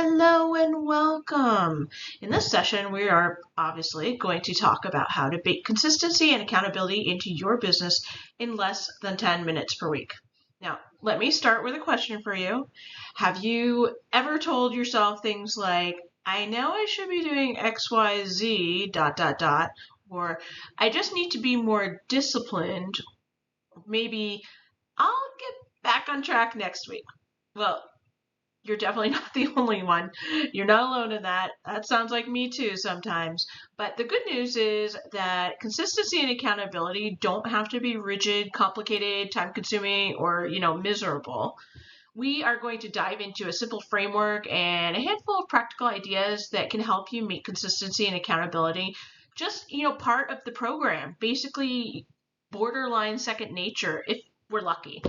Hello and welcome. In this session, we are obviously going to talk about how to bake consistency and accountability into your business in less than 10 minutes per week. Now, let me start with a question for you. Have you ever told yourself things like, I know I should be doing XYZ ... or I just need to be more disciplined. Maybe I'll get back on track next week. Well, you're definitely not the only one. You're not alone in that. That sounds like me too sometimes. But the good news is that consistency and accountability don't have to be rigid, complicated, time-consuming, or, miserable. We are going to dive into a simple framework and a handful of practical ideas that can help you make consistency and accountability just, part of the program. Basically, borderline second nature if we're lucky.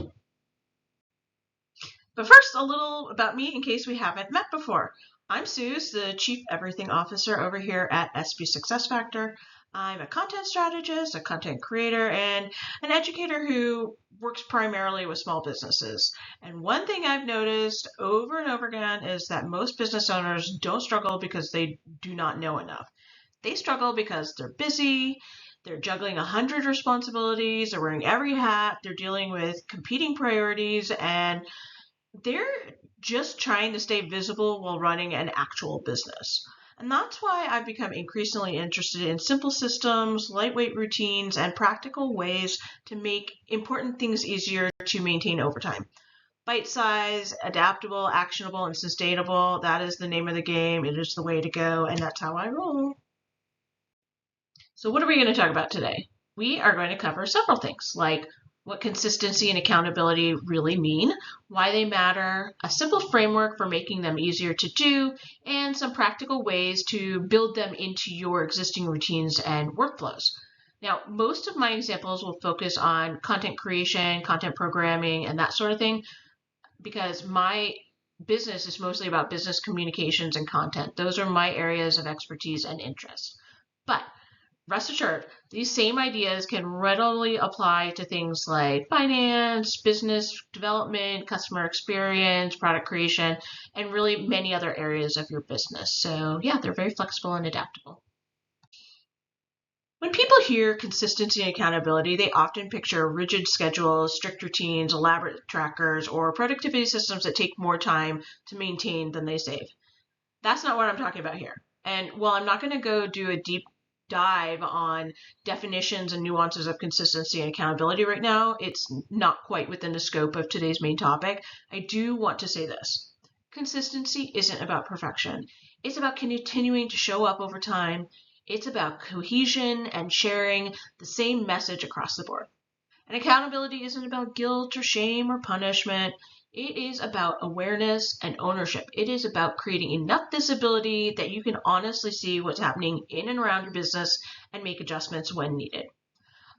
But first, a little about me in case we haven't met before. I'm Suze, the Chief Everything Officer over here at SB Success Factor. I'm a content strategist, a content creator, and an educator who works primarily with small businesses. And one thing I've noticed over and over again is that most business owners don't struggle because they do not know enough. They struggle because they're busy, they're juggling 100 responsibilities, they're wearing every hat, they're dealing with competing priorities, and they're just trying to stay visible while running an actual business. And that's why I've become increasingly interested in simple systems, lightweight routines, and practical ways to make important things easier to maintain over time. Bite-sized, adaptable, actionable, and sustainable. That is the name of the game. It is the way to go, and that's how I roll. So what are we going to talk about today? We are going to cover several things, like what consistency and accountability really mean, why they matter, a simple framework for making them easier to do, and some practical ways to build them into your existing routines and workflows. Now, most of my examples will focus on content creation, content programming, and that sort of thing, because my business is mostly about business communications and content. Those are my areas of expertise and interest. But rest assured, these same ideas can readily apply to things like finance, business development, customer experience, product creation, and really many other areas of your business. So yeah, they're very flexible and adaptable. When people hear consistency and accountability, they often picture rigid schedules, strict routines, elaborate trackers, or productivity systems that take more time to maintain than they save. That's not what I'm talking about here. And while I'm not going to go do a deep dive on definitions and nuances of consistency and accountability right now, it's not quite within the scope of today's main topic, I do want to say this. Consistency isn't about perfection. It's about continuing to show up over time. It's about cohesion and sharing the same message across the board. And accountability isn't about guilt or shame or punishment. It is about awareness and ownership. It is about creating enough visibility that you can honestly see what's happening in and around your business and make adjustments when needed.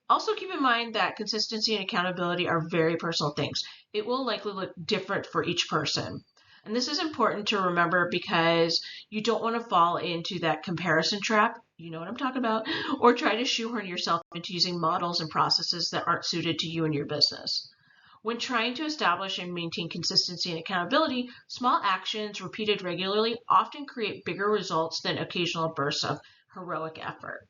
Also keep in mind that consistency and accountability are very personal things. It will likely look different for each person. And this is important to remember because you don't want to fall into that comparison trap, you know what I'm talking about, or try to shoehorn yourself into using models and processes that aren't suited to you and your business. When trying to establish and maintain consistency and accountability, small actions repeated regularly often create bigger results than occasional bursts of heroic effort.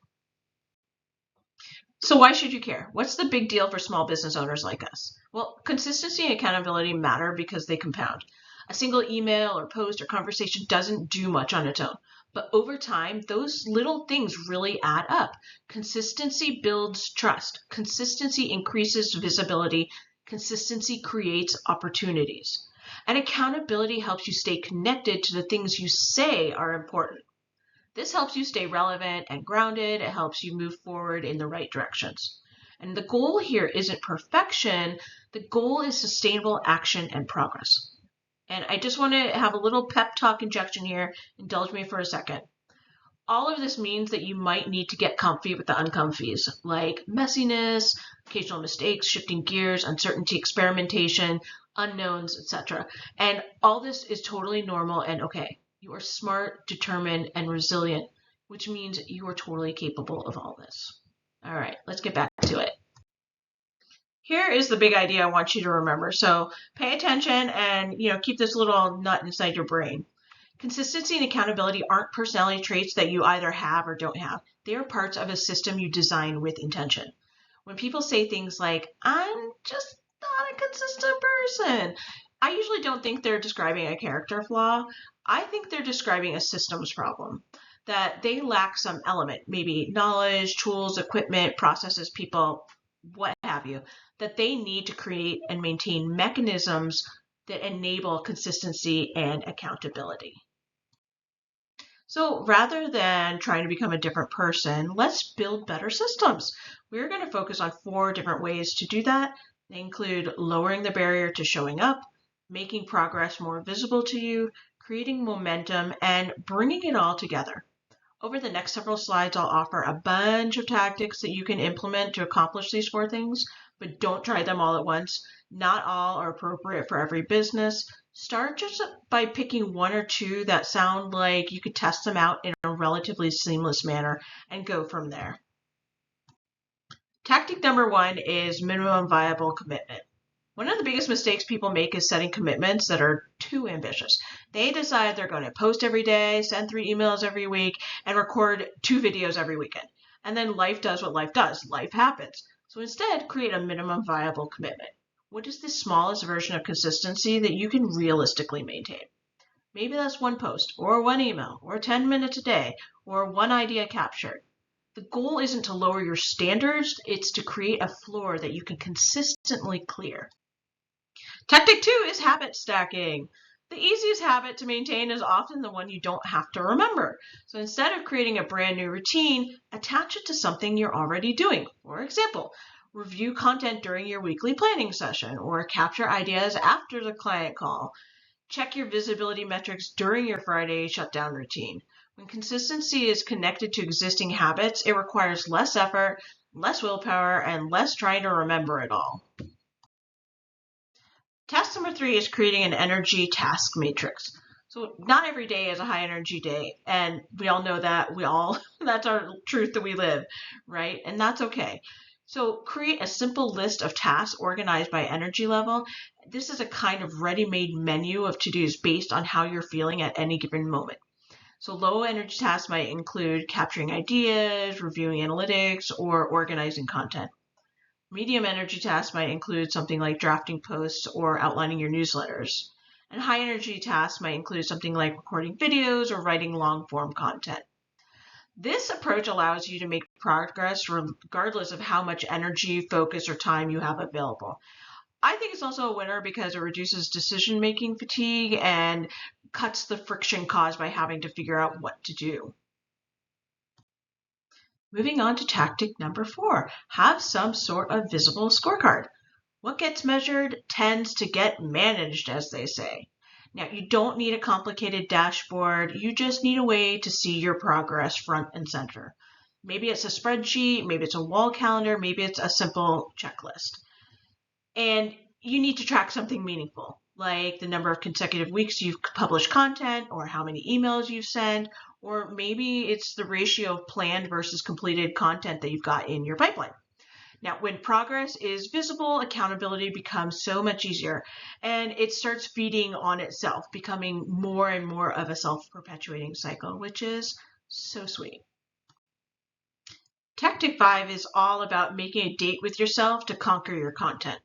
So why should you care? What's the big deal for small business owners like us? Well, consistency and accountability matter because they compound. A single email or post or conversation doesn't do much on its own. But over time, those little things really add up. Consistency builds trust. Consistency increases visibility. Consistency creates opportunities. And accountability helps you stay connected to the things you say are important. This helps you stay relevant and grounded. It helps you move forward in the right directions. And the goal here isn't perfection. The goal is sustainable action and progress. And I just want to have a little pep talk injection here. Indulge me for a second. All of this means that you might need to get comfy with the uncomfies, like messiness, occasional mistakes, shifting gears, uncertainty, experimentation, unknowns, etc. And all this is totally normal and okay. You are smart, determined, and resilient, which means you are totally capable of all this. All right, let's get back to it. Here is the big idea I want you to remember. So pay attention and keep this little nut inside your brain. Consistency and accountability aren't personality traits that you either have or don't have. They are parts of a system you design with intention. When people say things like, I'm just not a consistent person, I usually don't think they're describing a character flaw. I think they're describing a systems problem, that they lack some element, maybe knowledge, tools, equipment, processes, people, what have you, that they need to create and maintain mechanisms that enable consistency and accountability. So rather than trying to become a different person, let's build better systems. We're going to focus on 4 different ways to do that. They include lowering the barrier to showing up, making progress more visible to you, creating momentum, and bringing it all together. Over the next several slides, I'll offer a bunch of tactics that you can implement to accomplish these 4 things, but don't try them all at once. Not all are appropriate for every business. Start just by picking 1 or 2 that sound like you could test them out in a relatively seamless manner and go from there. Tactic number 1 is minimum viable commitment. One of the biggest mistakes people make is setting commitments that are too ambitious. They decide they're going to post every day, send 3 emails every week, and record 2 videos every weekend. And then life does what life does. Life happens. So instead, create a minimum viable commitment. What is the smallest version of consistency that you can realistically maintain? Maybe that's 1 post, or 1 email, or 10 minutes a day, or 1 idea captured. The goal isn't to lower your standards, it's to create a floor that you can consistently clear. Tactic 2 is habit stacking. The easiest habit to maintain is often the one you don't have to remember. So instead of creating a brand new routine, attach it to something you're already doing. For example, review content during your weekly planning session, or capture ideas after the client call. Check your visibility metrics during your Friday shutdown routine. When consistency is connected to existing habits, it requires less effort, less willpower, and less trying to remember it all. Task number 3 is creating an energy task matrix. So not every day is a high energy day, and we all know that. That's our truth that we live, right? And that's okay. So create a simple list of tasks organized by energy level. This is a kind of ready-made menu of to-dos based on how you're feeling at any given moment. So low energy tasks might include capturing ideas, reviewing analytics, or organizing content. Medium energy tasks might include something like drafting posts or outlining your newsletters. And high energy tasks might include something like recording videos or writing long-form content. This approach allows you to make progress regardless of how much energy, focus, or time you have available. I think it's also a winner because it reduces decision-making fatigue and cuts the friction caused by having to figure out what to do. Moving on to tactic number 4, have some sort of visible scorecard. What gets measured tends to get managed, as they say. Now, you don't need a complicated dashboard. You just need a way to see your progress front and center. Maybe it's a spreadsheet, maybe it's a wall calendar, maybe it's a simple checklist. And you need to track something meaningful, like the number of consecutive weeks you've published content, or how many emails you've sent, or maybe it's the ratio of planned versus completed content that you've got in your pipeline. Now, when progress is visible, accountability becomes so much easier, and it starts feeding on itself, becoming more and more of a self-perpetuating cycle, which is so sweet. Tactic 5 is all about making a date with yourself to conquer your content.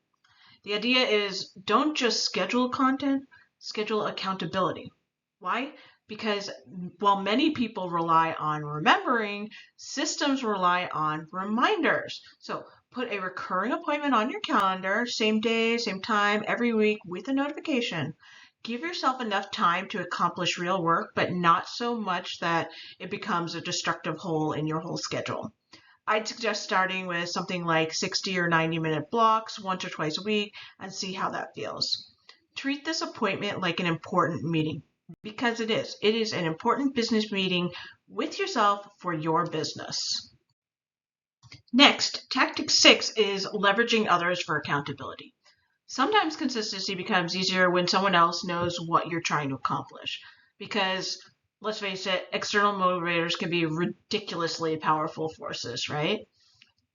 The idea is don't just schedule content, schedule accountability. Why? Because while many people rely on remembering, systems rely on reminders. So put a recurring appointment on your calendar, same day, same time, every week with a notification. Give yourself enough time to accomplish real work, but not so much that it becomes a destructive hole in your whole schedule. I'd suggest starting with something like 60 or 90-minute blocks once or twice a week and see how that feels. Treat this appointment like an important meeting, because it is. It is an important business meeting with yourself for your business. Next, tactic 6 is leveraging others for accountability. Sometimes consistency becomes easier when someone else knows what you're trying to accomplish, because let's face it, external motivators can be ridiculously powerful forces, right?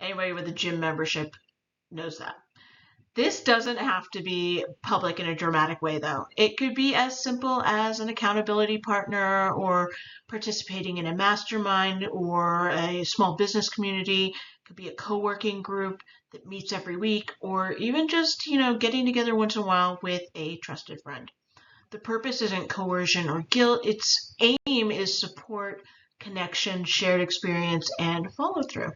Anybody with a gym membership knows that. This doesn't have to be public in a dramatic way, though. It could be as simple as an accountability partner or participating in a mastermind or a small business community. It could be a co-working group that meets every week, or even just, getting together once in a while with a trusted friend. The purpose isn't coercion or guilt. Its aim is support, connection, shared experience, and follow through.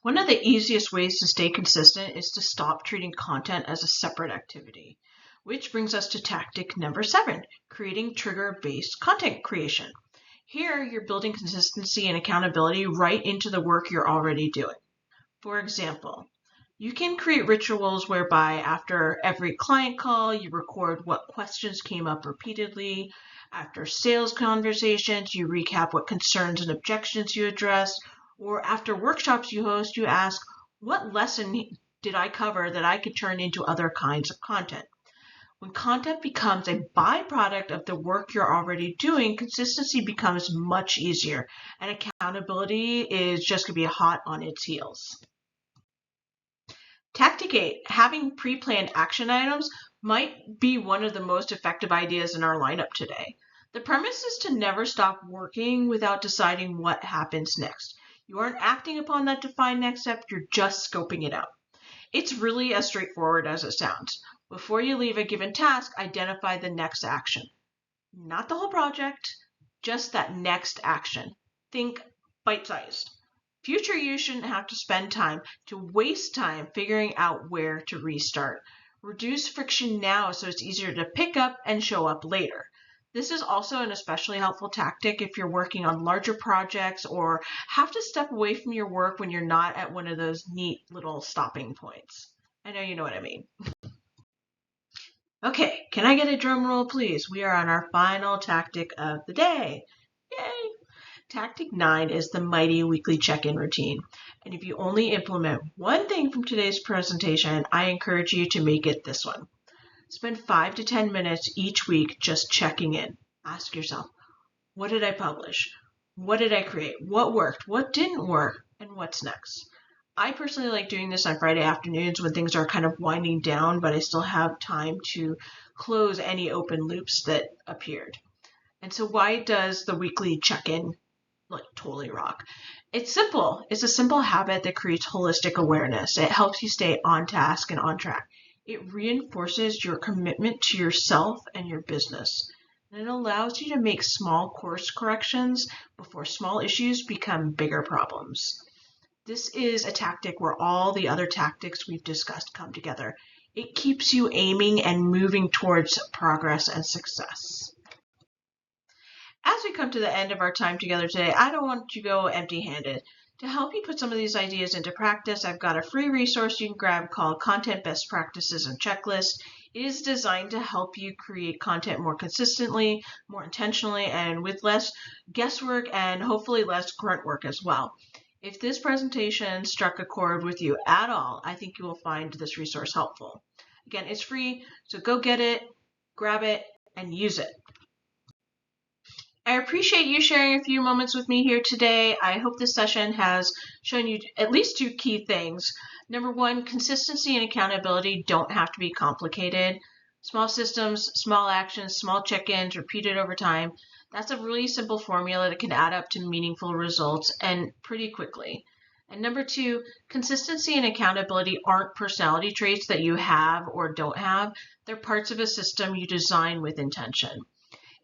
One of the easiest ways to stay consistent is to stop treating content as a separate activity, which brings us to tactic number 7, creating trigger-based content creation. Here, you're building consistency and accountability right into the work you're already doing. For example, you can create rituals whereby after every client call, you record what questions came up repeatedly. After sales conversations, you recap what concerns and objections you addressed. Or after workshops you host, you ask, what lesson did I cover that I could turn into other kinds of content? When content becomes a byproduct of the work you're already doing, consistency becomes much easier, and accountability is just going to be hot on its heels. Tactic 8, having pre-planned action items might be one of the most effective ideas in our lineup today. The premise is to never stop working without deciding what happens next. You aren't acting upon that defined next step, you're just scoping it out. It's really as straightforward as it sounds. Before you leave a given task, identify the next action. Not the whole project, just that next action. Think bite-sized. Future you shouldn't have to waste time figuring out where to restart. Reduce friction now so it's easier to pick up and show up later. This is also an especially helpful tactic if you're working on larger projects or have to step away from your work when you're not at one of those neat little stopping points. I know you know what I mean. Okay, can I get a drum roll, please? We are on our final tactic of the day. Yay! Tactic 9 is the mighty weekly check-in routine. And if you only implement one thing from today's presentation, I encourage you to make it this one. Spend 5 to 10 minutes each week just checking in. Ask yourself, what did I publish? What did I create? What worked? What didn't work? And what's next? I personally like doing this on Friday afternoons when things are kind of winding down, but I still have time to close any open loops that appeared. And so why does the weekly check-in totally rock? It's simple. It's a simple habit that creates holistic awareness. It helps you stay on task and on track. It reinforces your commitment to yourself and your business. And it allows you to make small course corrections before small issues become bigger problems. This is a tactic where all the other tactics we've discussed come together. It keeps you aiming and moving towards progress and success. As we come to the end of our time together today, I don't want you to go empty-handed. To help you put some of these ideas into practice, I've got a free resource you can grab called Content Best Practices and Checklist. It is designed to help you create content more consistently, more intentionally, and with less guesswork and hopefully less grunt work as well. If this presentation struck a chord with you at all, I think you will find this resource helpful. Again, it's free, so go get it, grab it, and use it. I appreciate you sharing a few moments with me here today. I hope this session has shown you at least 2 key things. Number 1, consistency and accountability don't have to be complicated. Small systems, small actions, small check-ins repeated over time. That's a really simple formula that can add up to meaningful results and pretty quickly. And number 2, consistency and accountability aren't personality traits that you have or don't have. They're parts of a system you design with intention.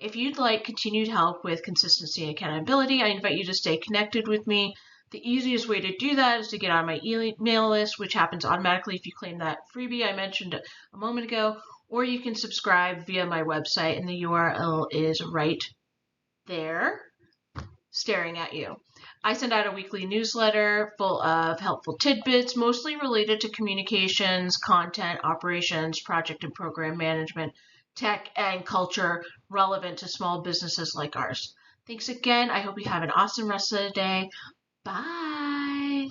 If you'd like continued help with consistency and accountability, I invite you to stay connected with me. The easiest way to do that is to get on my email list, which happens automatically if you claim that freebie I mentioned a moment ago, or you can subscribe via my website, and the URL is right there, staring at you. I send out a weekly newsletter full of helpful tidbits, mostly related to communications, content, operations, project and program management, tech, and culture relevant to small businesses like ours. Thanks again. I hope you have an awesome rest of the day. Bye.